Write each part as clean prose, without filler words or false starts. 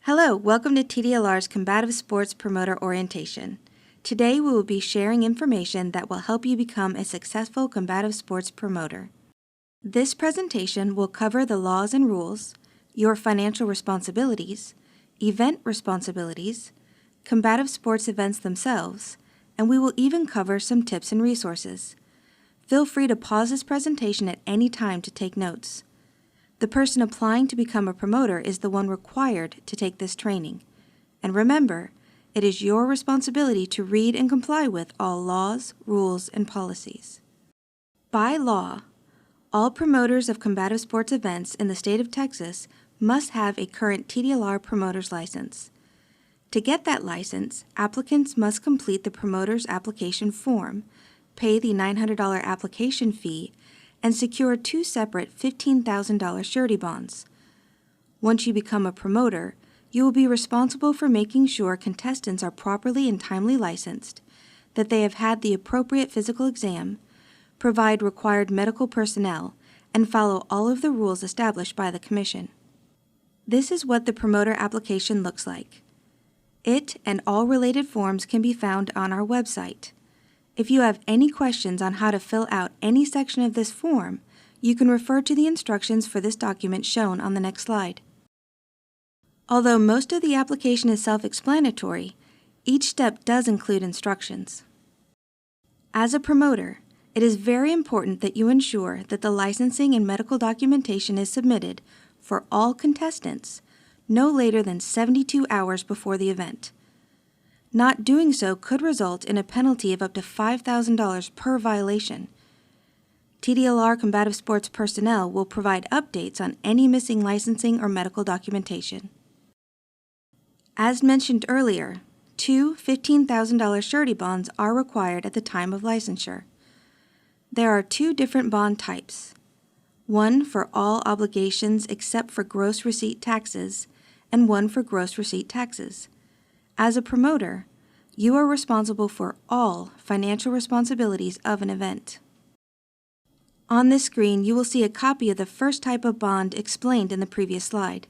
Hello, welcome to TDLR's Combative Sports Promoter Orientation. Today we will be sharing information that will help you become a successful combative sports promoter. This presentation will cover the laws and rules, your financial responsibilities, event responsibilities, combative sports events themselves, and we will even cover some tips and resources. Feel free to pause this presentation at any time to take notes. The person applying to become a promoter is the one required to take this training. And remember, it is your responsibility to read and comply with all laws, rules, and policies. By law, all promoters of combative sports events in the state of Texas must have a current TDLR promoter's license. To get that license, applicants must complete the promoter's application form, pay the $900 application fee, and secure two separate $15,000 surety bonds. Once you become a promoter, you will be responsible for making sure contestants are properly and timely licensed, that they have had the appropriate physical exam, provide required medical personnel, and follow all of the rules established by the Commission. This is what the promoter application looks like. It and all related forms can be found on our website. If you have any questions on how to fill out any section of this form, you can refer to the instructions for this document shown on the next slide. Although most of the application is self-explanatory, each step does include instructions. As a promoter, it is very important that you ensure that the licensing and medical documentation is submitted for all contestants no later than 72 hours before the event. Not doing so could result in a penalty of up to $5,000 per violation. TDLR combative sports personnel will provide updates on any missing licensing or medical documentation. As mentioned earlier, two $15,000 surety bonds are required at the time of licensure. There are two different bond types, one for all obligations except for gross receipt taxes, and one for gross receipt taxes. As a promoter, you are responsible for all financial responsibilities of an event. On this screen, you will see a copy of the first type of bond explained in the previous slide.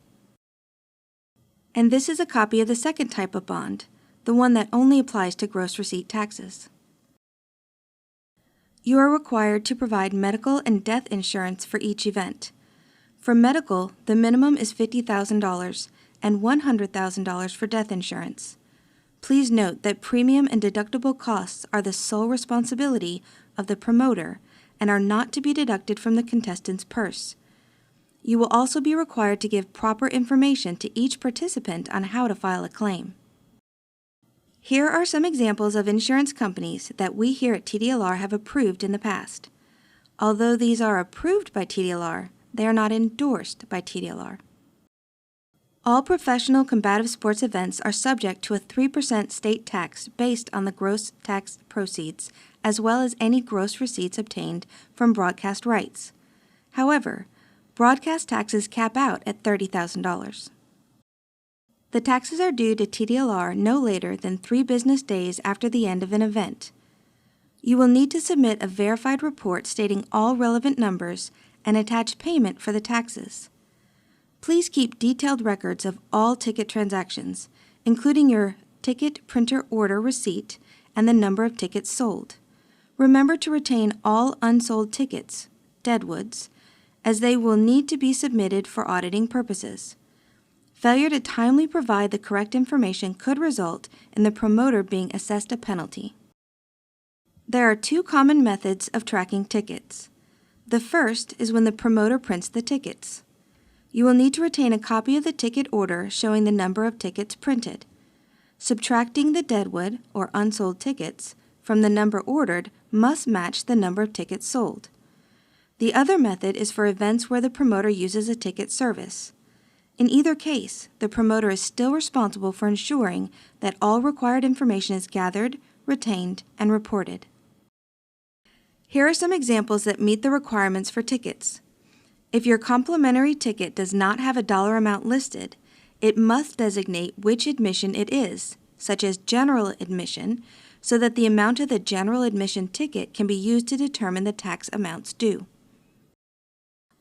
And this is a copy of the second type of bond, the one that only applies to gross receipt taxes. You are required to provide medical and death insurance for each event. For medical, the minimum is $50,000 and $100,000 for death insurance. Please note that premium and deductible costs are the sole responsibility of the promoter and are not to be deducted from the contestant's purse. You will also be required to give proper information to each participant on how to file a claim. Here are some examples of insurance companies that we here at TDLR have approved in the past. Although these are approved by TDLR, they are not endorsed by TDLR. All professional combative sports events are subject to a 3% state tax based on the gross tax proceeds, as well as any gross receipts obtained from broadcast rights. However, broadcast taxes cap out at $30,000. The taxes are due to TDLR no later than 3 business days after the end of an event. You will need to submit a verified report stating all relevant numbers and attach payment for the taxes. Please keep detailed records of all ticket transactions, including your ticket printer order receipt and the number of tickets sold. Remember to retain all unsold tickets, deadwoods, as they will need to be submitted for auditing purposes. Failure to timely provide the correct information could result in the promoter being assessed a penalty. There are 2 common methods of tracking tickets. The first is when the promoter prints the tickets. You will need to retain a copy of the ticket order showing the number of tickets printed. Subtracting the deadwood, or unsold tickets, from the number ordered must match the number of tickets sold. The other method is for events where the promoter uses a ticket service. In either case, the promoter is still responsible for ensuring that all required information is gathered, retained, and reported. Here are some examples that meet the requirements for tickets. If your complimentary ticket does not have a dollar amount listed, it must designate which admission it is, such as general admission, so that the amount of the general admission ticket can be used to determine the tax amounts due.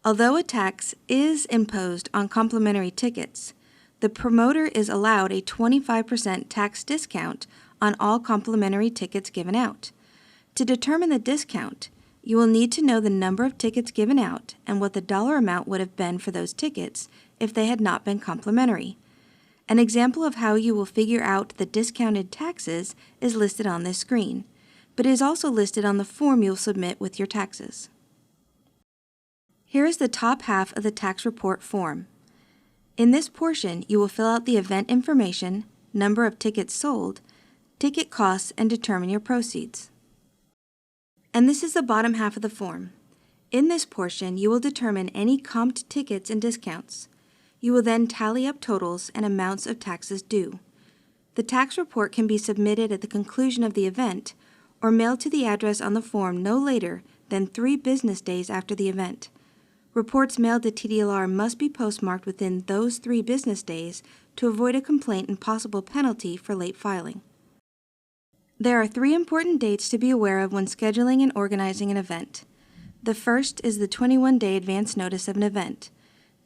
Although a tax is imposed on complimentary tickets, the promoter is allowed a 25% tax discount on all complimentary tickets given out. To determine the discount, you will need to know the number of tickets given out and what the dollar amount would have been for those tickets if they had not been complimentary. An example of how you will figure out the discounted taxes is listed on this screen, but is also listed on the form you'll submit with your taxes. Here is the top half of the tax report form. In this portion, you will fill out the event information, number of tickets sold, ticket costs, and determine your proceeds. And this is the bottom half of the form. In this portion, you will determine any comped tickets and discounts. You will then tally up totals and amounts of taxes due. The tax report can be submitted at the conclusion of the event or mailed to the address on the form no later than 3 business days after the event. Reports mailed to TDLR must be postmarked within those 3 business days to avoid a complaint and possible penalty for late filing. There are 3 important dates to be aware of when scheduling and organizing an event. The first is the 21-day advance notice of an event.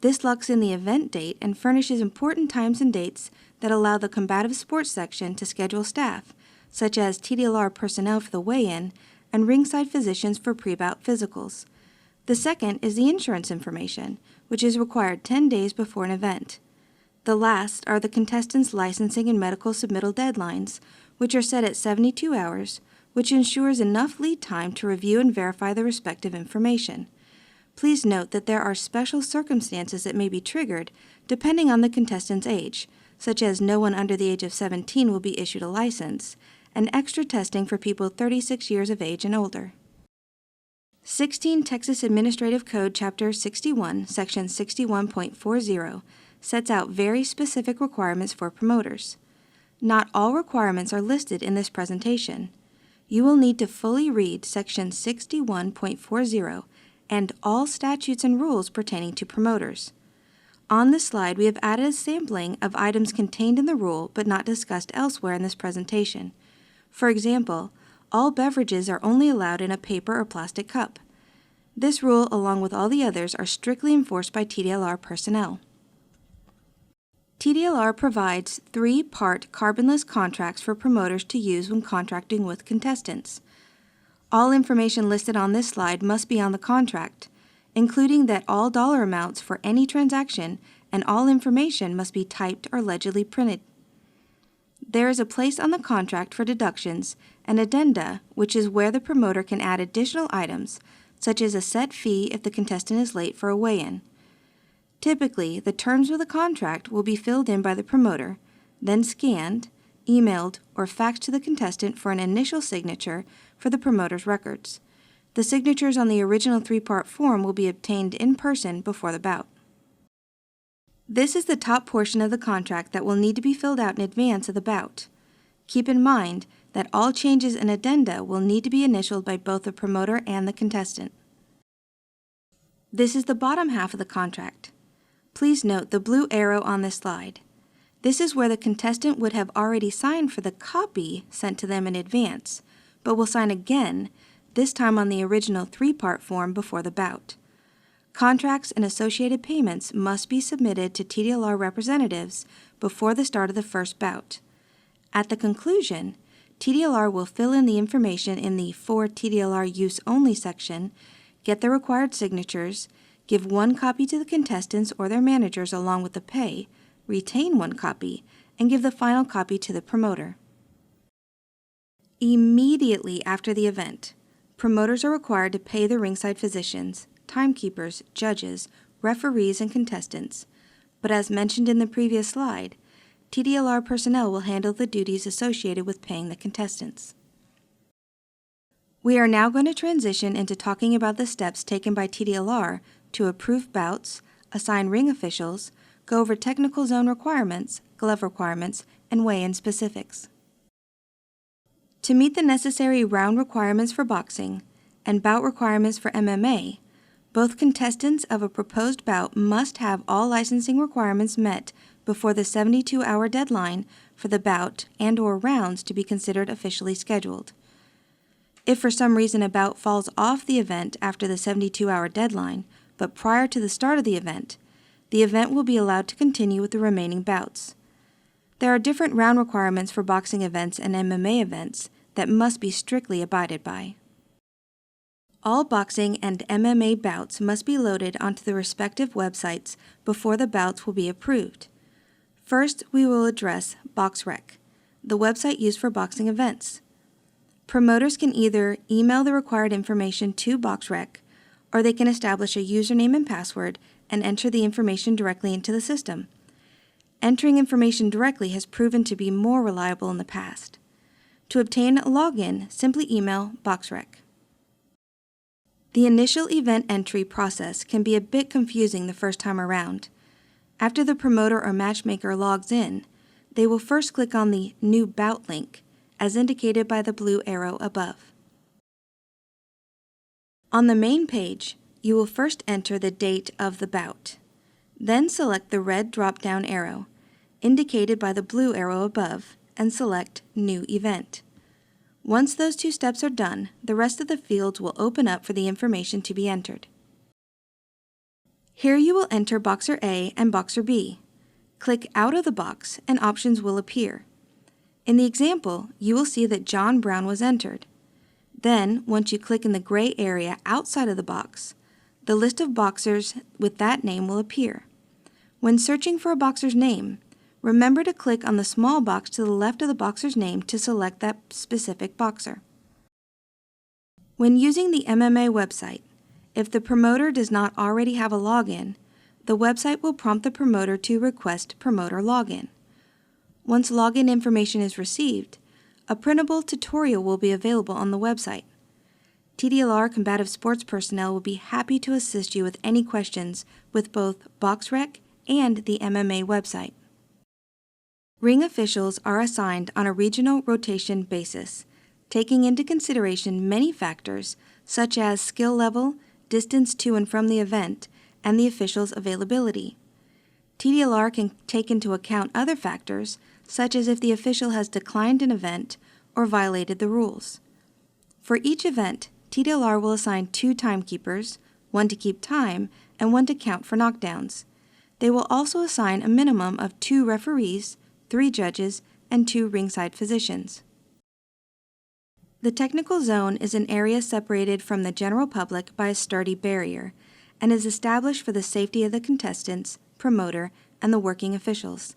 This locks in the event date and furnishes important times and dates that allow the combative sports section to schedule staff, such as TDLR personnel for the weigh-in and ringside physicians for pre-bout physicals. The second is the insurance information, which is required 10 days before an event. The last are the contestants' licensing and medical submittal deadlines, which are set at 72 hours, which ensures enough lead time to review and verify the respective information. Please note that there are special circumstances that may be triggered depending on the contestant's age, such as no one under the age of 17 will be issued a license, and extra testing for people 36 years of age and older. 16 Texas Administrative Code Chapter 61, Section 61.40 sets out very specific requirements for promoters. Not all requirements are listed in this presentation. You will need to fully read Section 61.40 and all statutes and rules pertaining to promoters. On this slide, we have added a sampling of items contained in the rule but not discussed elsewhere in this presentation. For example, all beverages are only allowed in a paper or plastic cup. This rule, along with all the others, are strictly enforced by TDLR personnel. TDLR provides 3-part carbonless contracts for promoters to use when contracting with contestants. All information listed on this slide must be on the contract, including that all dollar amounts for any transaction and all information must be typed or legibly printed. There is a place on the contract for deductions and addenda, which is where the promoter can add additional items, such as a set fee if the contestant is late for a weigh-in. Typically, the terms of the contract will be filled in by the promoter, then scanned, emailed, or faxed to the contestant for an initial signature for the promoter's records. The signatures on the original 3-part form will be obtained in person before the bout. This is the top portion of the contract that will need to be filled out in advance of the bout. Keep in mind that all changes and addenda will need to be initialed by both the promoter and the contestant. This is the bottom half of the contract. Please note the blue arrow on this slide. This is where the contestant would have already signed for the copy sent to them in advance, but will sign again, this time on the original 3-part form before the bout. Contracts and associated payments must be submitted to TDLR representatives before the start of the first bout. At the conclusion, TDLR will fill in the information in the For TDLR Use Only section, get the required signatures, give 1 copy to the contestants or their managers along with the pay, retain 1 copy, and give the final copy to the promoter. Immediately after the event, promoters are required to pay the ringside physicians, timekeepers, judges, referees, and contestants, but as mentioned in the previous slide, TDLR personnel will handle the duties associated with paying the contestants. We are now going to transition into talking about the steps taken by TDLR to approve bouts, assign ring officials, go over technical zone requirements, glove requirements, and weigh-in specifics. To meet the necessary round requirements for boxing and bout requirements for MMA, both contestants of a proposed bout must have all licensing requirements met before the 72-hour deadline for the bout and/or rounds to be considered officially scheduled. If for some reason a bout falls off the event after the 72-hour deadline, but prior to the start of the event, the event will be allowed to continue with the remaining bouts. There are different round requirements for boxing events and MMA events that must be strictly abided by. All boxing and MMA bouts must be loaded onto the respective websites before the bouts will be approved. First, we will address BoxRec, the website used for boxing events. Promoters can either email the required information to BoxRec, or they can establish a username and password and enter the information directly into the system. Entering information directly has proven to be more reliable in the past. To obtain a login, simply email BoxRec. The initial event entry process can be a bit confusing the first time around. After the promoter or matchmaker logs in, they will first click on the New Bout link, as indicated by the blue arrow above. On the main page, you will first enter the date of the bout. Then select the red drop-down arrow, indicated by the blue arrow above, and select New Event. Once those two steps are done, the rest of the fields will open up for the information to be entered. Here you will enter Boxer A and Boxer B. Click out of the box and options will appear. In the example, you will see that John Brown was entered. Then, once you click in the gray area outside of the box, the list of boxers with that name will appear. When searching for a boxer's name, remember to click on the small box to the left of the boxer's name to select that specific boxer. When using the MMA website, if the promoter does not already have a login, the website will prompt the promoter to request promoter login. Once login information is received, a printable tutorial will be available on the website. TDLR Combative Sports personnel will be happy to assist you with any questions with both BoxRec and the MMA website. Ring officials are assigned on a regional rotation basis, taking into consideration many factors such as skill level, distance to and from the event, and the official's availability. TDLR can take into account other factors such as if the official has declined an event or violated the rules. For each event, TDLR will assign 2 timekeepers, one to keep time and one to count for knockdowns. They will also assign a minimum of 2 referees, 3 judges, and 2 ringside physicians. The technical zone is an area separated from the general public by a sturdy barrier and is established for the safety of the contestants, promoter, and the working officials.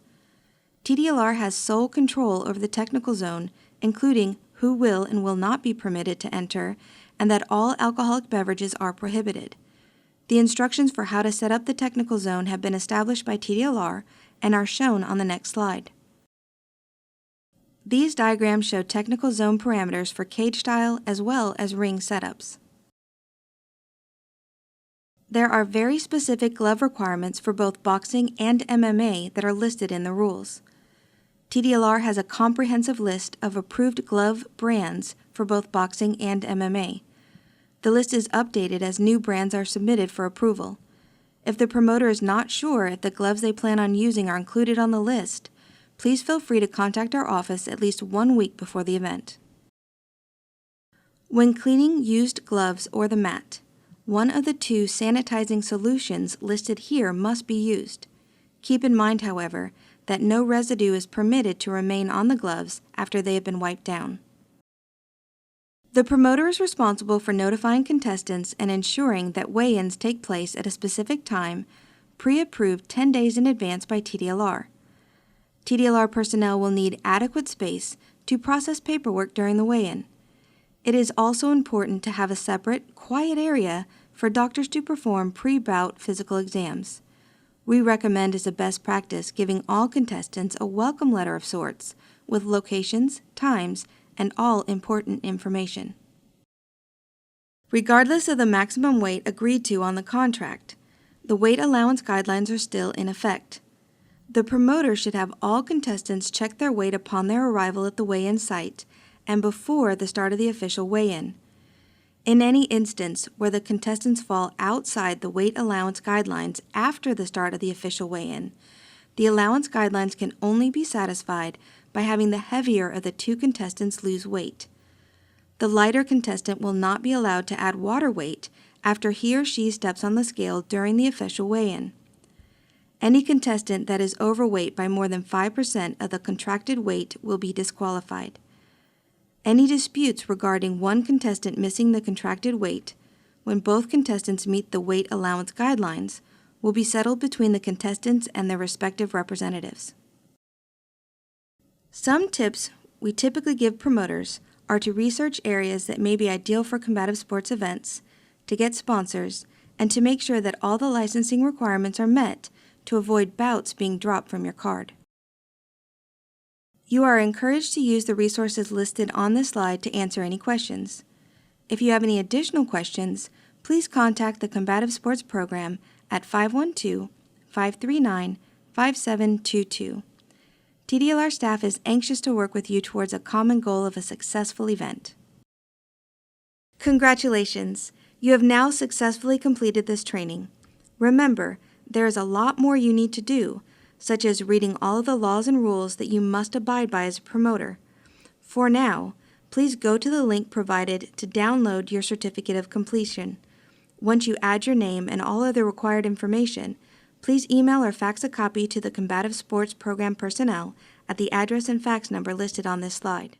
TDLR has sole control over the technical zone, including who will and will not be permitted to enter, and that all alcoholic beverages are prohibited. The instructions for how to set up the technical zone have been established by TDLR and are shown on the next slide. These diagrams show technical zone parameters for cage style as well as ring setups. There are very specific glove requirements for both boxing and MMA that are listed in the rules. TDLR has a comprehensive list of approved glove brands for both boxing and MMA. The list is updated as new brands are submitted for approval. If the promoter is not sure if the gloves they plan on using are included on the list, please feel free to contact our office at least 1 week before the event. When cleaning used gloves or the mat, one of the 2 sanitizing solutions listed here must be used. Keep in mind, however, that no residue is permitted to remain on the gloves after they have been wiped down. The promoter is responsible for notifying contestants and ensuring that weigh-ins take place at a specific time, pre-approved 10 days in advance by TDLR. TDLR personnel will need adequate space to process paperwork during the weigh-in. It is also important to have a separate, quiet area for doctors to perform pre-bout physical exams. We recommend as a best practice giving all contestants a welcome letter of sorts with locations, times, and all important information. Regardless of the maximum weight agreed to on the contract, the weight allowance guidelines are still in effect. The promoter should have all contestants check their weight upon their arrival at the weigh-in site and before the start of the official weigh-in. In any instance where the contestants fall outside the weight allowance guidelines after the start of the official weigh-in, the allowance guidelines can only be satisfied by having the heavier of the 2 contestants lose weight. The lighter contestant will not be allowed to add water weight after he or she steps on the scale during the official weigh-in. Any contestant that is overweight by more than 5% of the contracted weight will be disqualified. Any disputes regarding one contestant missing the contracted weight, when both contestants meet the weight allowance guidelines, will be settled between the contestants and their respective representatives. Some tips we typically give promoters are to research areas that may be ideal for combative sports events, to get sponsors, and to make sure that all the licensing requirements are met to avoid bouts being dropped from your card. You are encouraged to use the resources listed on this slide to answer any questions. If you have any additional questions, please contact the Combative Sports Program at 512-539-5722. TDLR staff is anxious to work with you towards a common goal of a successful event. Congratulations! You have now successfully completed this training. Remember, there is a lot more you need to do, such as reading all of the laws and rules that you must abide by as a promoter. For now, please go to the link provided to download your certificate of completion. Once you add your name and all other required information, please email or fax a copy to the Combative Sports Program personnel at the address and fax number listed on this slide.